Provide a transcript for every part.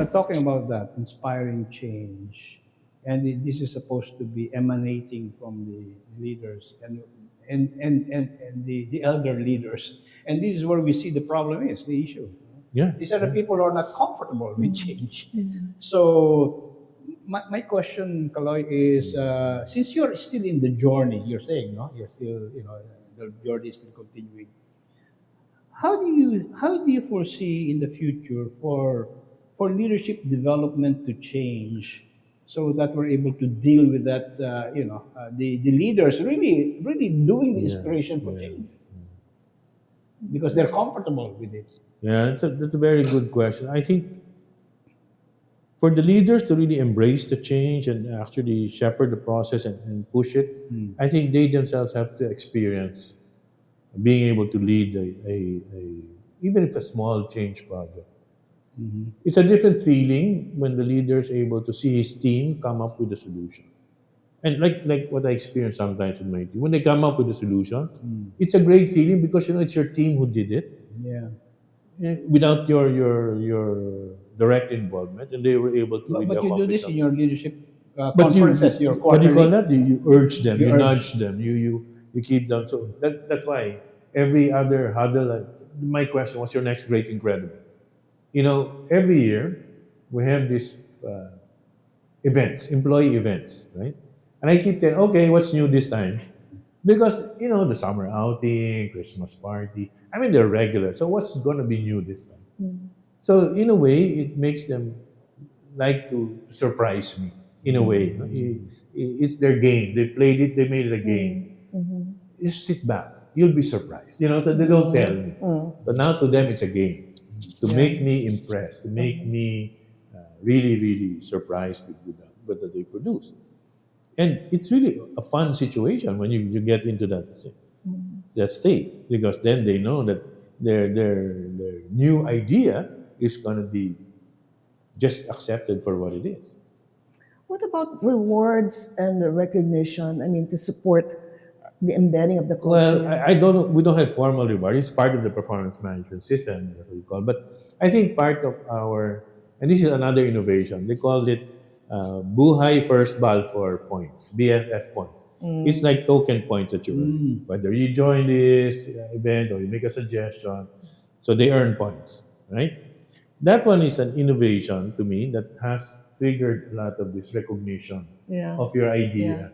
talking about that, inspiring change, and this is supposed to be emanating from the leaders and the elder leaders. And this is where we see the problem is, the issue. Yeah. These are the people who are not comfortable with change. So my question, Kaloy, is since you're still in the journey, you're saying, no? You're still, the journey is still continuing. How do you foresee in the future for leadership development to change so that we're able to deal with that the leaders really doing the inspiration for change because they're comfortable with it. Yeah, that's a very good question. I think for the leaders to really embrace the change and actually shepherd the process and push it, I think they themselves have to experience being able to lead even if a small change project. It's a different feeling when the leader is able to see his team come up with a solution. And like what I experience sometimes with my team, when they come up with a solution, it's a great feeling because it's your team who did it Yeah. without your direct involvement, and they were able to really But you do accomplish this in something. your leadership But conferences, your what do you call quarterly. that? You urge them, You you urge. nudge them, you keep them. So that's why every other huddle. My question: what's your next great incredible? Every year we have these events, employee events, right? And I keep telling, okay, what's new this time? Because the summer outing, Christmas party. I mean, they're regular. So what's going to be new this time? So in a way, it makes them like to surprise me. In a way, it's their game. They played it. They made it a game. Just sit back. You'll be surprised. So they don't tell me. But now to them, it's a game to make me impressed, to make me really, really surprised with what they produce. And it's really a fun situation when you get into that state because then they know that their new idea is going to be just accepted for what it is. What about rewards and recognition? I mean, to support the embedding of the culture. Well, I don't know. We don't have formal reward. It's part of the performance management system, that's what we call. But I think part of and this is another innovation. They called it Buhay First Balfour points, BFF points. It's like token points that you earn. Whether you join this event or you make a suggestion, so they earn points, right? That one is an innovation to me that has triggered a lot of this recognition of your idea.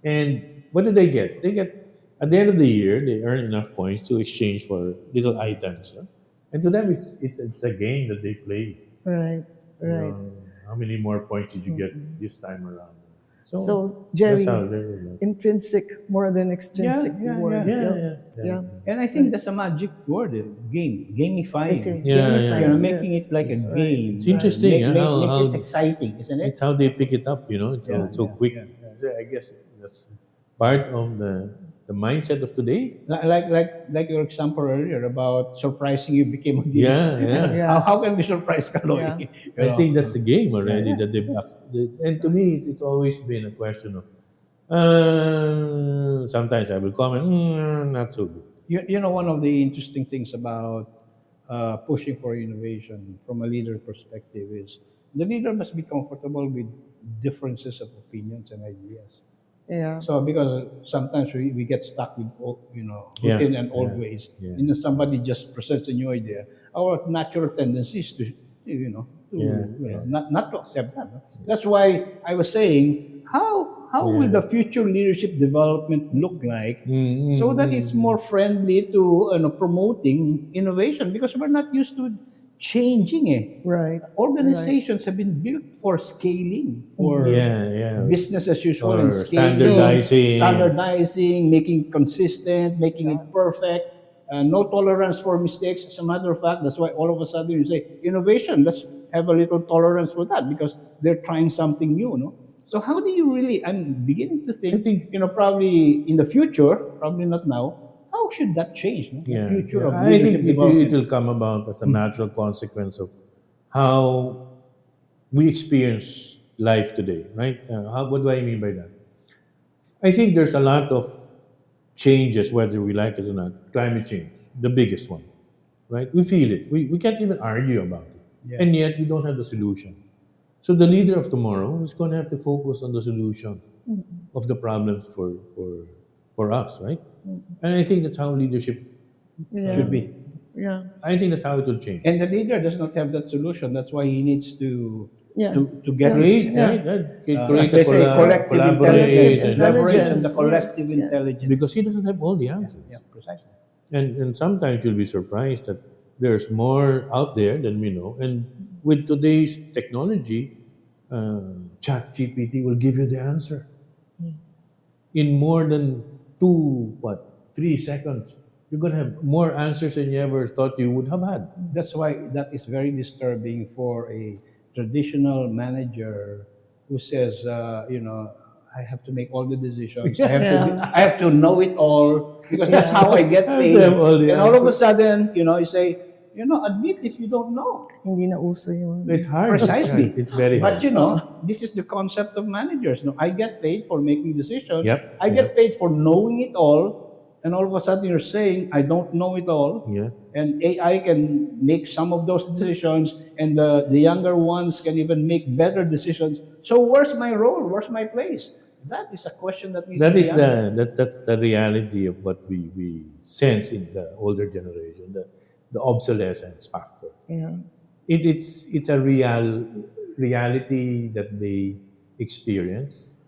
And what do they get? They get, at the end of the year, they earn enough points to exchange for little items. And to them, it's a game that they play. Right, right. How many more points did you get this time around? So, Jerry, that's how they're intrinsic more than extrinsic reward. yeah. And I think that's a magic word, game, gamifying. Making it like a game. It's interesting, Makes it exciting, isn't it? It's how they pick it up, it's so quick. I guess that's part of the mindset of today. Like your example earlier about surprising you became a game. How can we surprise Kaloy? I think that's the game already that they've. And to me, it's always been a question of. Sometimes I will comment, not so good. One of the interesting things about pushing for innovation from a leader perspective is the leader must be comfortable with differences of opinions and ideas. Yeah. So because sometimes we get stuck with routine and old ways, and then somebody just presents a new idea. Our natural tendency is to not to accept that. No? That's why I was saying how will the future leadership development look like so that it's more friendly to promoting innovation because we're not used to changing. Right. Organizations have been built for scaling, for business as usual, or and scaling, standardizing, making consistent, making it perfect. No tolerance for mistakes. As a matter of fact, that's why all of a sudden you say innovation. Let's have a little tolerance for that because they're trying something new. No. So how do you really? I'm beginning to think. Probably in the future, probably not now. How should that change? No? The future of I think leadership it will come about as a natural consequence of how we experience life today, right? What do I mean by that? I think there's a lot of changes, whether we like it or not. Climate change, the biggest one, right? We feel it. We can't even argue about it. Yeah. And yet we don't have the solution. So the leader of tomorrow is going to have to focus on the solution of the problems for us, right? And I think that's how leadership Yeah. Should be. Yeah. I think that's how it will change. And the leader does not have that solution. That's why he needs to Yeah. to get Create, Yeah. right? as they say, collective collaborate, intelligence, and, leverage, and Intelligence, the collective yes, yes. intelligence. because he doesn't have all the answers. Yeah, precisely. And sometimes you'll be surprised that there's more out there than we know. And with today's technology, Chat GPT will give you the answer in more than 3 seconds. You're gonna have more answers than you ever thought you would have had. That's why that is very disturbing for a traditional manager who says, I have to make all the decisions. Yeah. I have to know it all because that's how I get I have paid. to have all the And all of a answers. sudden, you say, admit if you don't know. Hindi na uso yun. It's hard. Precisely. It's very hard. But this is the concept of managers. No, I get paid for making decisions. Yep. I get paid for knowing it all. And all of a sudden you're saying, I don't know it all. Yeah. And AI can make some of those decisions, and the younger ones can even make better decisions. So where's my role? Where's my place? That is a question that needs That to be is answered. that's the reality of what we sense in the older generation, the obsolescence factor. Yeah. It's a reality that they experience,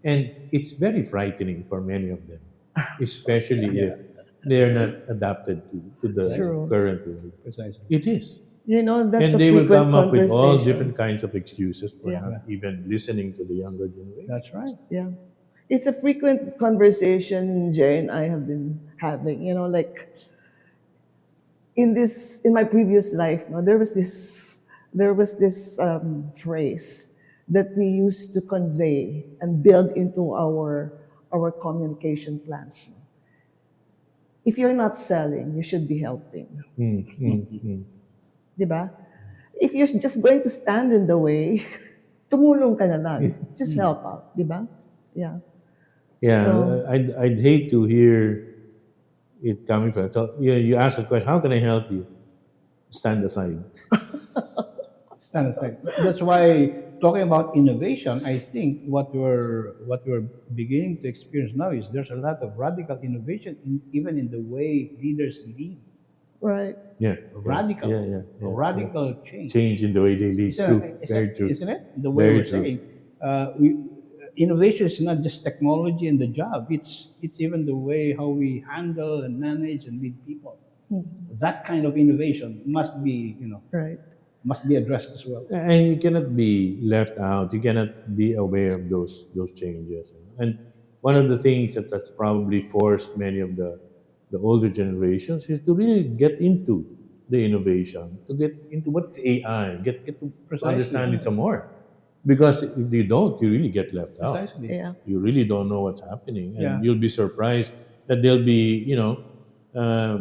and it's very frightening for many of them, especially if they are not adapted to the True. current world. Precisely. It is. That's And a they will frequent come up with all conversation. different kinds of excuses for Yeah. not even listening to the younger generation. That's right. Yeah. It's a frequent conversation Jay and I have been having, like in my previous life, there was this phrase that we used to convey and build into our communication plans. If you're not selling, you should be helping. Diba? If you're just going to stand in the way, tumulong ka na lang. Just help out, diba? Yeah. Yeah, So- I'd hate to hear it coming from. So you ask the question, how can I help you? Stand aside. Stand aside. That's why talking about innovation, I think what we're beginning to experience now is there's a lot of radical innovation even in the way leaders lead. Right. Yeah. Radical. Yeah. Radical change. Change in the way they lead. True. Very true. Isn't it? The way Very we're true. saying. Innovation is not just technology and the job. It's even the way how we handle and manage and lead people. That kind of innovation must be, Right. must be addressed as well. And you cannot be left out. You cannot be aware of those changes. And one of the things that's probably forced many of the older generations is to really get into the innovation, to get into what's AI, get to Precisely. understand it some more. Because if you don't, you really get left out. Precisely. Yeah. You really don't know what's happening, and Yeah. you'll be surprised that they'll be,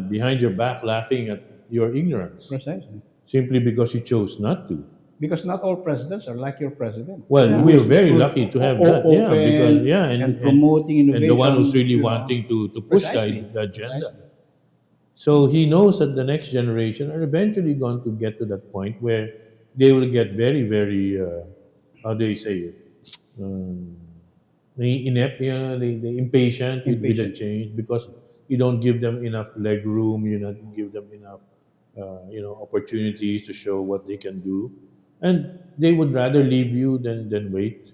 behind your back laughing at your ignorance, Precisely. simply because you chose not to. Because not all presidents are like your president. Well, Yeah. we're very lucky to have that, yeah, Open because and promoting innovation. and the one who's really you know. wanting to push Precisely. the agenda. Precisely. So he knows that the next generation are eventually going to get to that point where they will get very, very, how do you say it? Inept, they impatient with the Impatient. change because you don't give them enough leg room, you not give them enough, opportunities to show what they can do, and they would rather leave you than wait,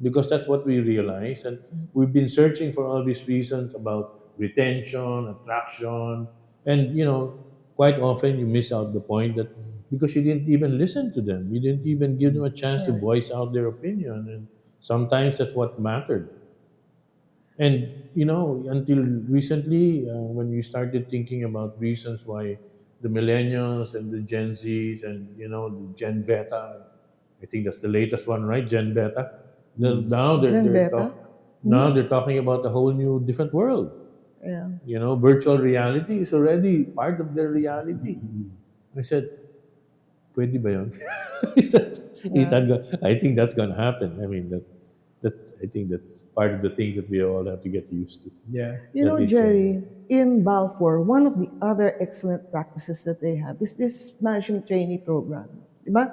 because that's what we realized, and we've been searching for all these reasons about retention, attraction, and quite often you miss out the point that because you didn't even listen to them, you didn't even give them a chance to voice out their opinion, and sometimes that's what mattered. And until recently, when we started thinking about reasons why the millennials and the Gen Zs and the Gen Beta, I think that's the latest one, right? Gen Beta. Now Gen Beta? Now they're talking about a whole new different world. Yeah. Virtual reality is already part of their reality. I said, pwede ba yun? I think that's gonna happen. I mean, I think that's part of the things that we all have to get used to. Yeah. You That know, we Jerry, in Balfour, one of the other excellent practices that they have is this management trainee program. Diba?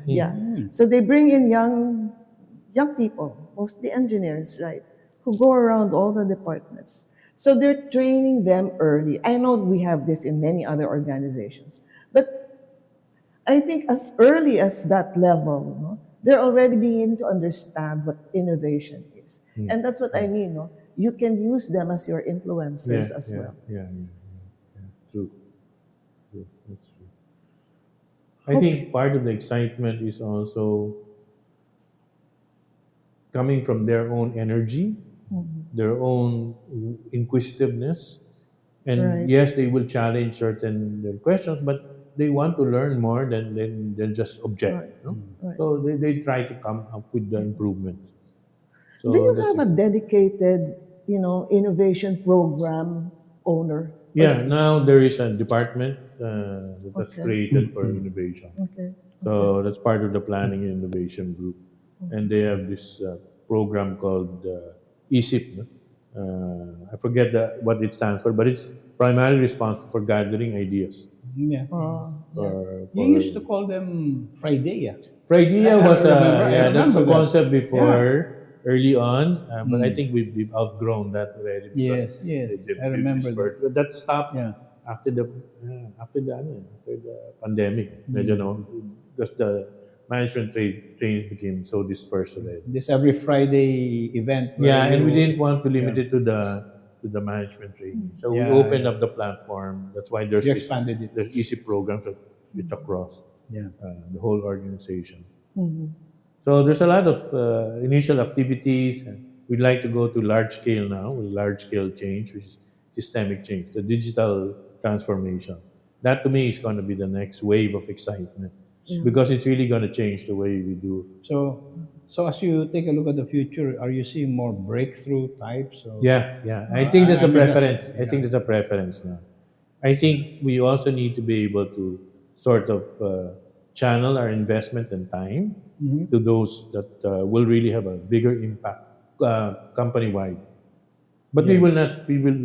Yeah. So they bring in young people, mostly engineers, right, who go around all the departments. So they're training them early. I know we have this in many other organizations, but I think as early as that level, no, they're already beginning to understand what innovation is. And that's what I mean. No? You can use them as your influencers as well. Yeah. True. True. That's true. I think part of the excitement is also coming from their own energy, their own inquisitiveness. And Right. yes, they will challenge certain questions, but they want to learn more than just object. Right. No? Right. So they try to come up with the improvements. So Do you that's have a dedicated, innovation program owner? yeah, now there is a department that's Okay. created for innovation. Okay. So that's part of the planning and innovation group. And they have this program called ESIP. No? I forget what it stands for, but it's primarily responsible for gathering ideas. Yeah. For You used to call them Friday, yeah. Idea I was remember- I that's a remember that. concept before early on, but I think we've outgrown that already. Yes, yes, I remember dispersed. But that stopped Yeah. after the pandemic. Medyo no, because the management trainings became so dispersed already. This every Friday event. where Yeah, and we you- didn't want to limit it to the management training. So we Yeah, opened up the platform. That's why there's You this expanded it. there's easy programs that it's across Yeah. the whole organization. So there's a lot of initial activities. And we'd like to go to large scale now, with large scale change, which is systemic change, the digital transformation. That to me is going to be the next wave of excitement because it's really going to change the way we do. So as you take a look at the future, are you seeing more breakthrough types? Of, Yeah. I think that's I the mean, that's- preference. I think that's a preference now. I think we also need to be able to sort of channel our investment and time to those that will really have a bigger impact company wide. But we will not. We will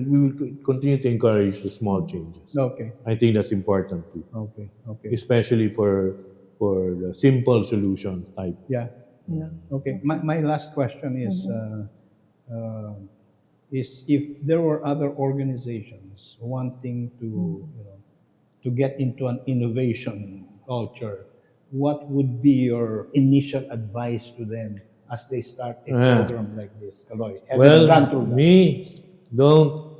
continue to encourage the small changes. Okay. I think that's important too, Okay. especially for the simple solution type. Yeah. Okay. My last question is if there were other organizations wanting to get into an innovation culture, what would be your initial advice to them as they start a program like this, Kaloy? Having gone through that. Me, don't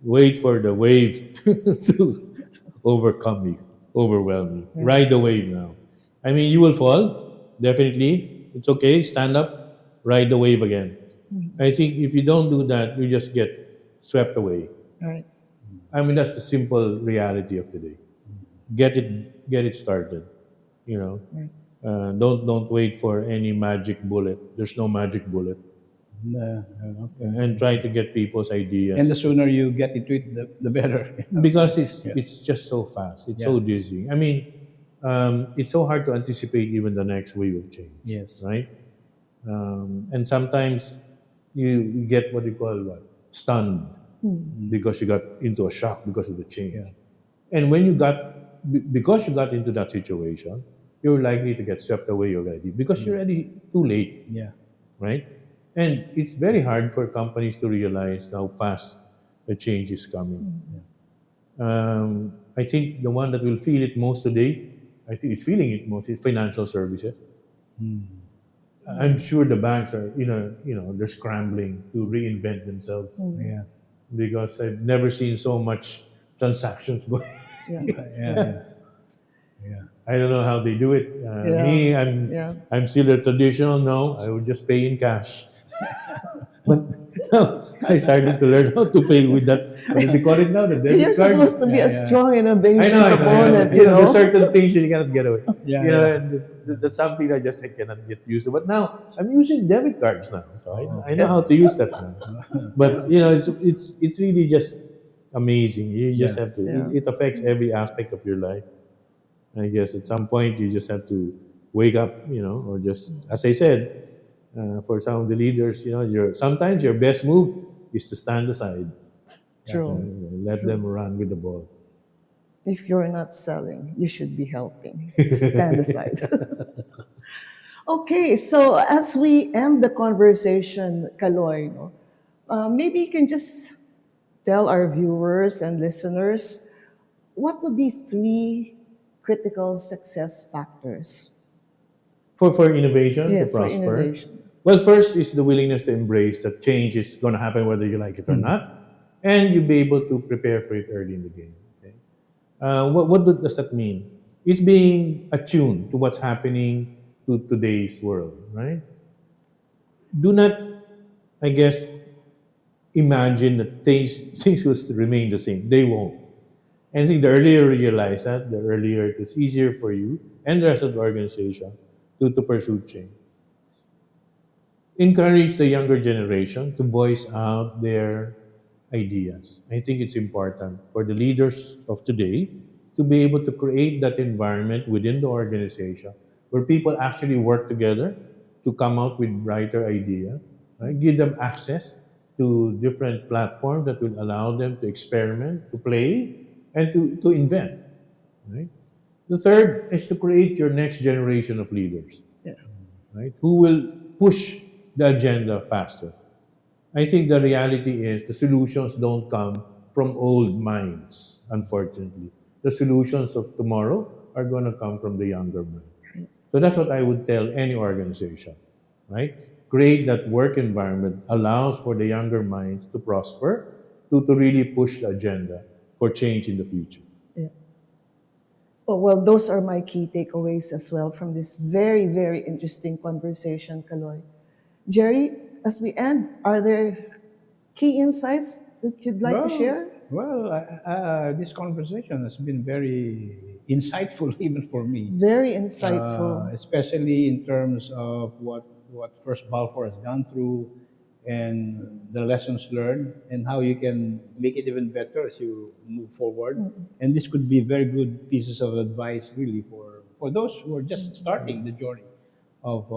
wait for the wave to overwhelm you. Ride the wave now. I mean, you will fall, definitely. It's okay, stand up, ride the wave again. I think if you don't do that, you just get swept away. Right. I mean, that's the simple reality of today. Get it started. You know, don't wait for any magic bullet. There's no magic bullet. Okay. And try to get people's ideas. And the sooner you get into it, the better. Because it's just so fast. It's so dizzying. I mean, it's so hard to anticipate even the next wave of change. Yes. Right. And sometimes you get what you call stunned because you got into a shock because of the change. And when because you got into that situation, you're likely to get swept away already because you're already too late. Yeah. Right. And it's very hard for companies to realize how fast the change is coming. I think the one that will feel it most today, I think is feeling it most, is financial services. I'm sure the banks are, they're scrambling to reinvent themselves Yeah. because I've never seen so much transactions going. Yeah. I don't know how they do it. Me, I'm still a traditional. No, I would just pay in cash. But now I started to learn how to pay with that. What do they call it now? The debit You're card. supposed to be a strong innovation I know. proponent, There's certain things you cannot get away. Yeah, That's something I cannot get used to. But now I'm using debit cards now, so I know how to use that now. But it's really just amazing. You just have to. It affects every aspect of your life. I guess at some point you just have to wake up, or just as I said, For some of the leaders, sometimes your best move is to stand aside, True. let them run with the ball. If you're not selling, you should be helping. Stand aside. Okay, so as we end the conversation, Kaloy, no, maybe you can just tell our viewers and listeners what would be three critical success factors? For innovation to Yes, for prosper, innovation. well, first is the willingness to embrace that change is going to happen whether you like it or not, and you be able to prepare for it early in the game. Okay? What does that mean? It's being attuned to what's happening to today's world, right? Do not, I guess, imagine that things will remain the same. They won't. And I think the earlier you realize that, the earlier it is easier for you and the rest of the organization to pursue change. Encourage the younger generation to voice out their ideas. I think it's important for the leaders of today to be able to create that environment within the organization where people actually work together to come out with brighter ideas, right? Give them access to different platforms that will allow them to experiment, to play, and to invent. Right? The third is to create your next generation of leaders, Yeah. right? Who will push the agenda faster. I think the reality is the solutions don't come from old minds, unfortunately. The solutions of tomorrow are going to come from the younger mind. So that's what I would tell any organization, right? Create that work environment allows for the younger minds to prosper, to really push the agenda for change in the future. Yeah. Oh, well, those are my key takeaways as well from this very, very interesting conversation, Kaloy. Jerry, as we end, are there key insights that you'd like to Well, share? this conversation has been very insightful even for me, Very insightful. especially in terms of what First Balfour has gone through and the lessons learned and how you can make it even better as you move forward. And this could be very good pieces of advice really for those who are just starting the journey of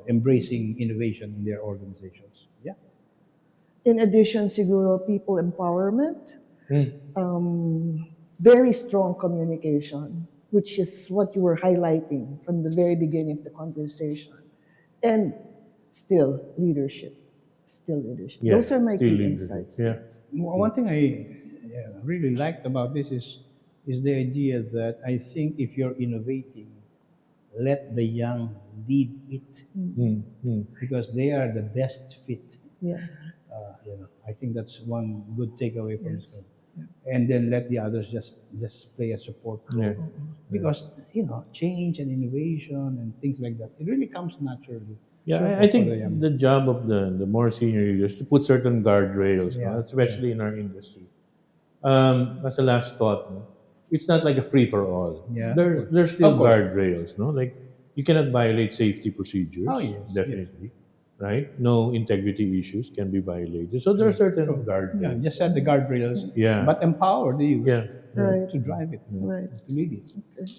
embracing innovation in their organizations. Yeah. In addition, siguro, people empowerment, very strong communication, which is what you were highlighting from the very beginning of the conversation. And still leadership. Still leadership. Yeah, Those are my still key leadership. insights. Yeah. Yes. One thing I really liked about this is the idea that I think if you're innovating, let the young lead it because they are the best fit. Yeah. I think that's one good takeaway from this. Yes. And then let the others just play a support role Yeah. because change and innovation and things like that it really comes naturally. Yeah, So I for think the young. the job of the more senior leaders is to put certain guardrails, no? Yeah, Especially in our industry. As a last thought, no? It's not like a free for all. Yeah, There's still of course. guardrails, no? Like you cannot violate safety procedures. Oh, yes, Definitely, right? No integrity issues can be violated. So there are certain Yeah, guardrails. just set the guardrails, Yeah. but empower the youth Yeah, Right. to drive it, Right. to lead it.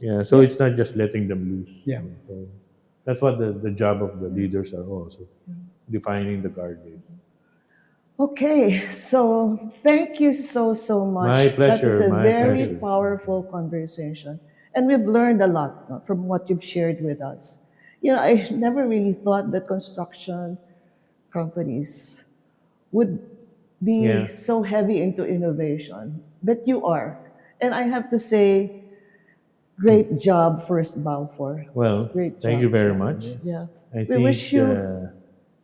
yeah. So it's not just letting them loose. Yeah. So that's what the job of the leaders are also defining the guardrails. Okay, so thank you so much. My pleasure, That was a my very pleasure. powerful conversation. And we've learned a lot, no, from what you've shared with us. I never really thought that construction companies would be Yeah. so heavy into innovation, but you are. And I have to say, great job, First Balfour. Well, Great thank job. you very much. Yeah. I We think wish you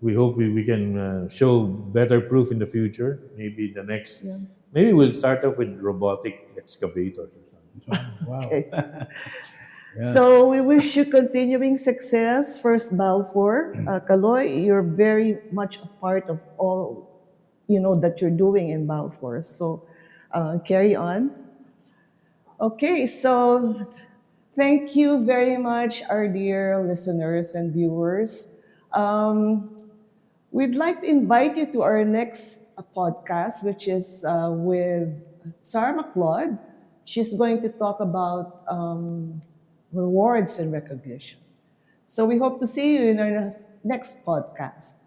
we hope we can show better proof in the future. Maybe the next, Yeah. maybe we'll start off with robotic excavators or something. Wow. Okay. So we wish you continuing success, First Balfour. Kaloy, you're very much a part of all that you're doing in Balfour. So carry on. Okay, so thank you very much, our dear listeners and viewers. We'd like to invite you to our next podcast, which is with Sarah McLeod. She's going to talk about rewards and recognition. So we hope to see you in our next podcast.